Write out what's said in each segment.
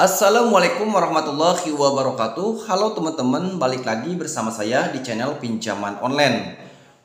Assalamualaikum warahmatullahi wabarakatuh. Halo teman-teman, balik lagi bersama saya di channel pinjaman online.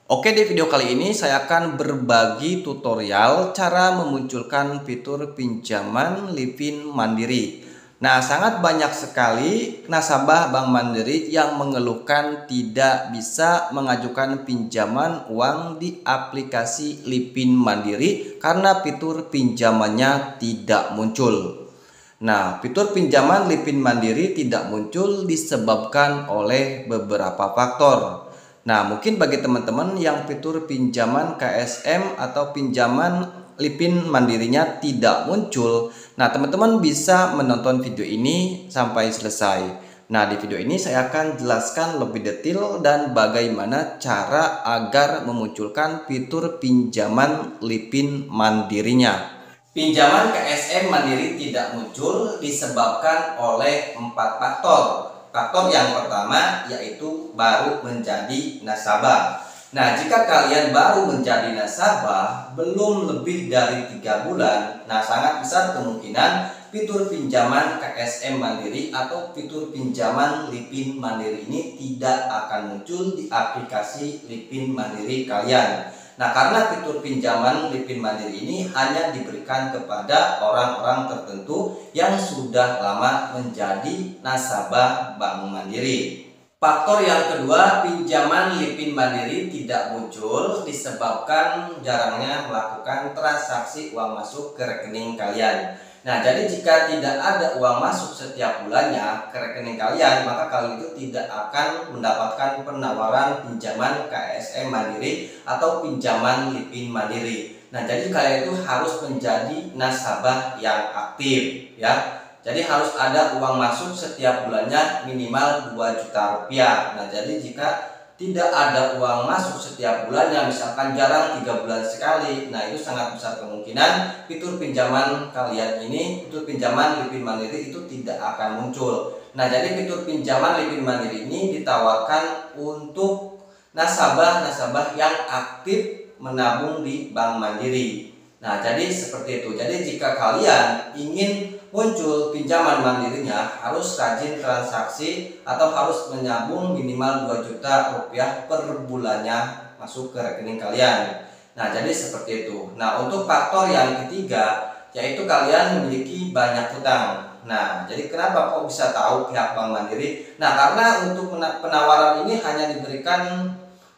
Oke, di video kali ini saya akan berbagi tutorial cara memunculkan fitur pinjaman Livin Mandiri. Nah, sangat banyak sekali nasabah Bank Mandiri yang mengeluhkan tidak bisa mengajukan pinjaman uang di aplikasi Livin Mandiri karena fitur pinjamannya tidak muncul. Nah, fitur pinjaman Livin Mandiri tidak muncul disebabkan oleh beberapa faktor. Nah, mungkin bagi teman-teman yang fitur pinjaman KSM atau pinjaman Livin Mandirinya tidak muncul, nah teman-teman bisa menonton video ini sampai selesai. Nah, di video ini saya akan jelaskan lebih detail dan bagaimana cara agar memunculkan fitur pinjaman Livin Mandirinya. Pinjaman KSM Mandiri tidak muncul disebabkan oleh 4 faktor. Faktor yang pertama yaitu baru menjadi nasabah. Nah, jika kalian baru menjadi nasabah belum lebih dari 3 bulan, nah sangat besar kemungkinan fitur pinjaman KSM Mandiri atau fitur pinjaman Livin Mandiri ini tidak akan muncul di aplikasi Livin Mandiri kalian. Nah, karena fitur pinjaman Livin Mandiri ini hanya diberikan kepada orang-orang tertentu yang sudah lama menjadi nasabah Bank Mandiri. Faktor yang kedua, pinjaman Livin Mandiri tidak muncul disebabkan jarangnya melakukan transaksi uang masuk ke rekening kalian. Nah, jadi jika tidak ada uang masuk setiap bulannya ke rekening kalian, maka kalian itu tidak akan mendapatkan penawaran pinjaman KSM Mandiri atau pinjaman Livin Mandiri. Nah, jadi kalian itu harus menjadi nasabah yang aktif ya. Jadi harus ada uang masuk setiap bulannya minimal 2 juta rupiah. Nah, jadi jika tidak ada uang masuk setiap bulannya, misalkan jarang 3 bulan sekali, nah itu sangat besar kemungkinan fitur pinjaman kalian ini, fitur pinjaman Livin Mandiri itu tidak akan muncul. Nah, jadi fitur pinjaman Livin Mandiri ini ditawarkan untuk nasabah-nasabah yang aktif menabung di Bank Mandiri. Nah, jadi seperti itu. Jadi jika kalian ingin muncul pinjaman mandirinya, harus rajin transaksi atau harus menyambung minimal 2 juta rupiah per bulannya masuk ke rekening kalian. Nah, jadi seperti itu. Nah, untuk faktor yang ketiga yaitu kalian memiliki banyak hutang. Nah, jadi kenapa kok bisa tahu pihak Bank Mandiri? Nah, karena untuk penawaran ini hanya diberikan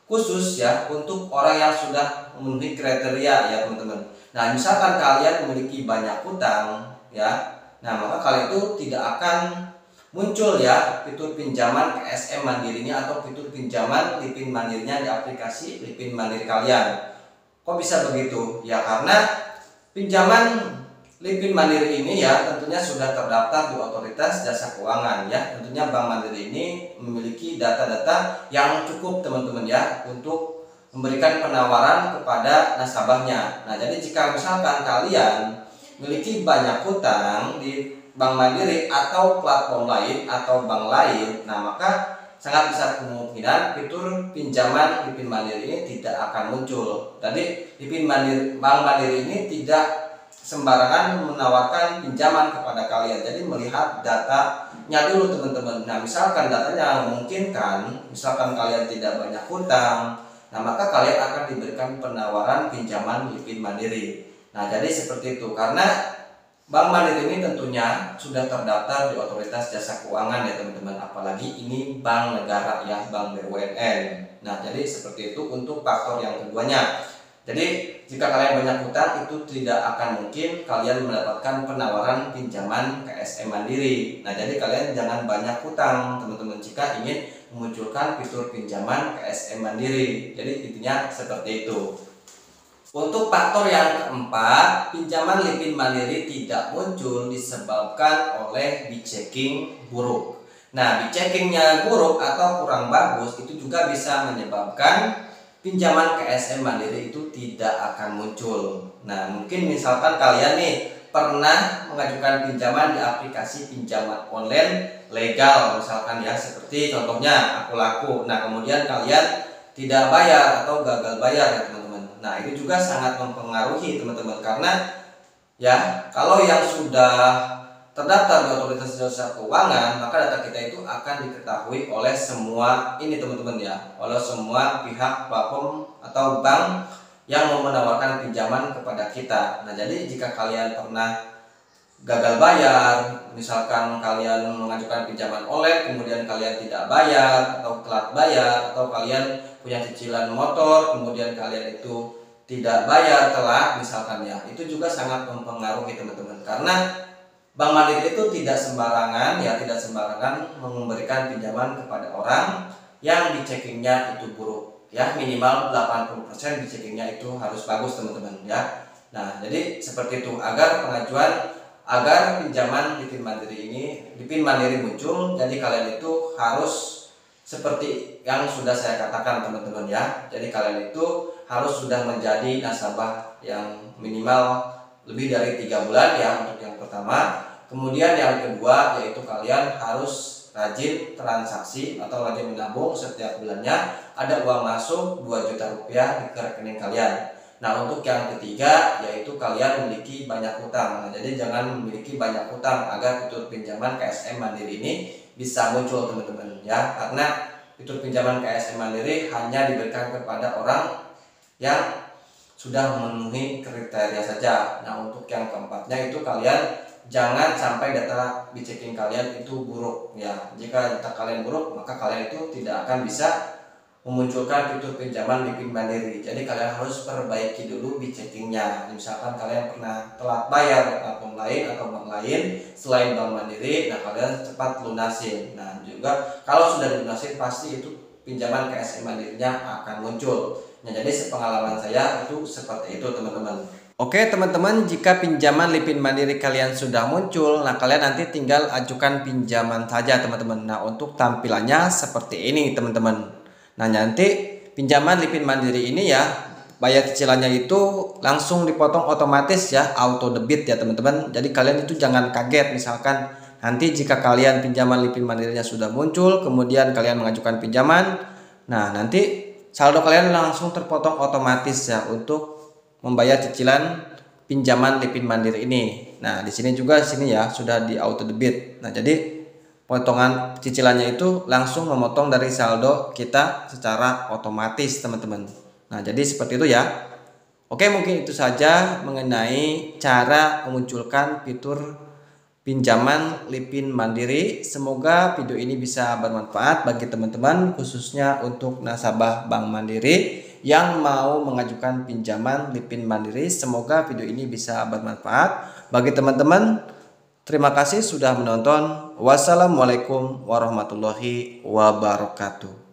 khusus ya untuk orang yang sudah memenuhi kriteria ya teman-teman. Nah, misalkan kalian memiliki banyak hutang ya, nah maka kalian itu tidak akan muncul ya fitur pinjaman KSM Mandirinya atau fitur pinjaman Livin Mandirinya di aplikasi Livin Mandiri kalian. Kok bisa begitu? Ya karena pinjaman Livin Mandiri ini ya tentunya sudah terdaftar di Otoritas Jasa Keuangan ya. Tentunya Bank Mandiri ini memiliki data-data yang cukup teman-teman ya untuk memberikan penawaran kepada nasabahnya. Nah, jadi jika misalkan kalian memiliki banyak hutang di Bank Mandiri atau platform lain atau bank lain, nah maka sangat besar kemungkinan fitur pinjaman Livin Mandiri ini tidak akan muncul. Jadi Bank Mandiri ini tidak sembarangan menawarkan pinjaman kepada kalian. Jadi melihat datanya dulu teman-teman. Nah, misalkan datanya memungkinkan, misalkan kalian tidak banyak hutang, nah maka kalian akan diberikan penawaran pinjaman Livin Mandiri. Nah, jadi seperti itu. Karena Bank Mandiri ini tentunya sudah terdaftar di Otoritas Jasa Keuangan ya teman-teman. Apalagi ini bank negara ya, bank BUMN. Nah, jadi seperti itu untuk faktor yang keduanya. Jadi jika kalian banyak hutang itu tidak akan mungkin kalian mendapatkan penawaran pinjaman KSM Mandiri. Nah, jadi kalian jangan banyak hutang teman-teman jika ingin memunculkan fitur pinjaman KSM Mandiri. Jadi intinya seperti itu. Untuk faktor yang keempat, pinjaman Livin Mandiri tidak muncul disebabkan oleh B-checking buruk. Nah, B-checkingnya buruk atau kurang bagus itu juga bisa menyebabkan pinjaman KSM Mandiri itu tidak akan muncul. Nah, mungkin misalkan kalian nih pernah mengajukan pinjaman di aplikasi pinjaman online legal misalkan ya, seperti contohnya Aku Laku. Nah, kemudian kalian tidak bayar atau gagal bayar ya teman-teman. Nah, itu juga sangat mempengaruhi teman-teman karena ya kalau yang sudah terdaftar di Otoritas Jasa Keuangan, maka data kita itu akan diketahui oleh semua ini teman-teman ya, oleh semua pihak platform atau bank yang mau menawarkan pinjaman kepada kita. Nah, jadi jika kalian pernah gagal bayar, misalkan kalian mengajukan pinjaman online kemudian kalian tidak bayar atau telat bayar, atau kalian punya cicilan motor kemudian kalian itu tidak bayar telat misalkan ya, itu juga sangat mempengaruhi teman-teman, karena Bank Mandiri itu tidak sembarangan memberikan pinjaman kepada orang yang di checkingnya itu buruk ya, minimal 80% di checkingnya itu harus bagus teman-teman ya. Nah, jadi seperti itu agar pinjaman di PIN Mandiri muncul, jadi kalian itu harus seperti yang sudah saya katakan teman-teman ya. Jadi kalian itu harus sudah menjadi nasabah yang minimal lebih dari 3 bulan ya untuk yang pertama. Kemudian yang kedua yaitu kalian harus rajin transaksi atau rajin menabung, setiap bulannya ada uang masuk 2 juta rupiah ke rekening kalian. Nah, untuk yang ketiga yaitu kalian memiliki banyak utang. Nah, jadi jangan memiliki banyak utang agar fitur pinjaman KSM Mandiri ini bisa muncul teman-teman ya, karena fitur pinjaman KSM Mandiri hanya diberikan kepada orang yang sudah memenuhi kriteria saja. Nah, untuk yang keempatnya itu kalian jangan sampai data di checking kalian itu buruk ya. Jika data kalian buruk, maka kalian itu tidak akan bisa memunculkan fitur pinjaman di PIN Mandiri. Jadi kalian harus perbaiki dulu di checkingnya. Misalkan kalian pernah telat bayar ke platform lain atau bank lain selain Bank Mandiri, nah kalian cepat lunasin. Nah, juga kalau sudah dilunasin pasti itu pinjaman KSM Mandirinya akan muncul. Nah, jadi sepengalaman saya itu seperti itu teman-teman. Oke teman-teman, jika pinjaman PIN Mandiri kalian sudah muncul, nah kalian nanti tinggal ajukan pinjaman saja teman-teman. Nah, untuk tampilannya seperti ini teman-teman. Nah, nanti pinjaman PIN Mandiri ini ya, bayar cicilannya itu langsung dipotong otomatis ya, auto debit ya teman-teman. Jadi kalian itu jangan kaget misalkan nanti jika kalian pinjaman PIN Mandirinya sudah muncul, kemudian kalian mengajukan pinjaman, nah nanti saldo kalian langsung terpotong otomatis ya untuk membayar cicilan pinjaman PIN Mandiri ini. Nah, di sini juga ya sudah di auto debit. Nah, jadi potongan cicilannya itu langsung memotong dari saldo kita secara otomatis, teman-teman. Nah, jadi seperti itu ya. Oke, mungkin itu saja mengenai cara memunculkan fitur pinjaman PIN Mandiri. Semoga video ini bisa bermanfaat bagi teman-teman, khususnya untuk nasabah Bank Mandiri yang mau mengajukan pinjaman PIN Mandiri. Semoga video ini bisa bermanfaat bagi teman-teman. Terima kasih sudah menonton. Wassalamualaikum warahmatullahi wabarakatuh.